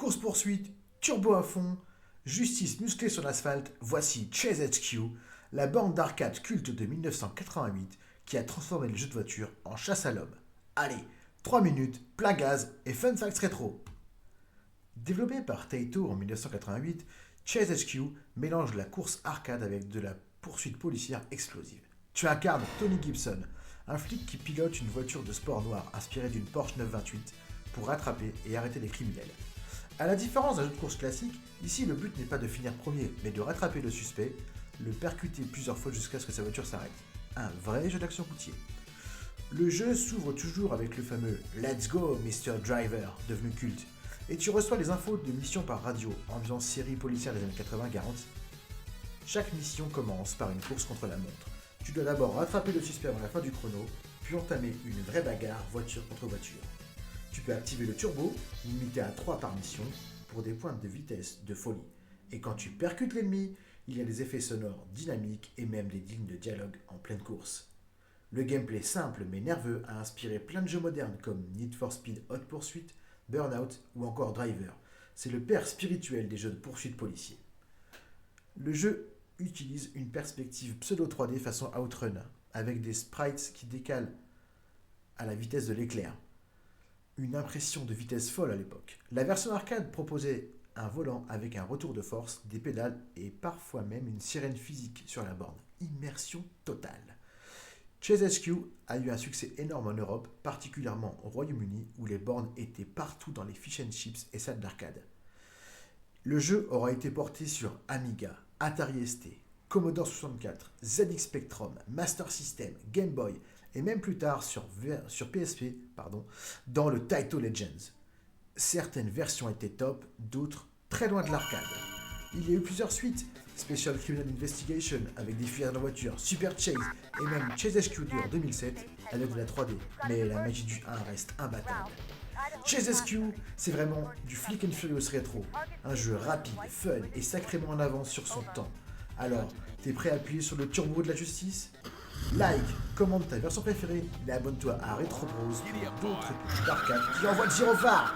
course-poursuite, turbo à fond, justice musclée sur l'asphalte, voici Chase HQ, la bande d'arcade culte de 1988 qui a transformé le jeu de voiture en chasse à l'homme. Allez, 3 minutes, plein gaz et fun facts rétro. Développé par Taito en 1988, Chase HQ mélange la course arcade avec de la poursuite policière explosive. Tu incarnes Tony Gibson, un flic qui pilote une voiture de sport noire inspirée d'une Porsche 928 pour rattraper et arrêter les criminels. A la différence d'un jeu de course classique, ici le but n'est pas de finir premier, mais de rattraper le suspect, le percuter plusieurs fois jusqu'à ce que sa voiture s'arrête. Un vrai jeu d'action routier. Le jeu s'ouvre toujours avec le fameux Let's go Mr. Driver, devenu culte, et tu reçois les infos de mission par radio, ambiance série policière des années 80 garantie. Chaque mission commence par une course contre la montre. Tu dois d'abord rattraper le suspect avant la fin du chrono, puis entamer une vraie bagarre voiture contre voiture. Tu peux activer le turbo, limité à 3 par mission, pour des pointes de vitesse de folie. Et quand tu percutes l'ennemi, il y a des effets sonores dynamiques et même des lignes de dialogue en pleine course. Le gameplay simple mais nerveux a inspiré plein de jeux modernes comme Need for Speed Hot Pursuit, Burnout ou encore Driver. C'est le père spirituel des jeux de poursuite policiers. Le jeu utilise une perspective pseudo 3D façon Outrun, avec des sprites qui décalent à la vitesse de l'éclair. Une impression de vitesse folle à l'époque. La version arcade proposait un volant avec un retour de force, des pédales et parfois même une sirène physique sur la borne. Immersion totale. Chase HQ a eu un succès énorme en Europe, particulièrement au Royaume-Uni où les bornes étaient partout dans les fish and chips et salles d'arcade. Le jeu aura été porté sur Amiga, Atari ST, Commodore 64, ZX Spectrum, Master System, Game Boy et même plus tard sur PSP dans le Taito Legends. Certaines versions étaient top, d'autres très loin de l'arcade. Il y a eu plusieurs suites, Special Criminal Investigation avec des fusillades en voiture, Super Chase et même Chase HQ2 en 2007 à l'aide de la 3D, mais la magie du 1 reste imbattable. Chase HQ, c'est vraiment du Flick and Furious rétro, un jeu rapide, fun et sacrément en avance sur son temps. Alors, t'es prêt à appuyer sur le turbo de la justice ? Like, commande ta version préférée et abonne-toi à Retro Bros pour d'autres petits d'arcade qui envoient le gyrophare.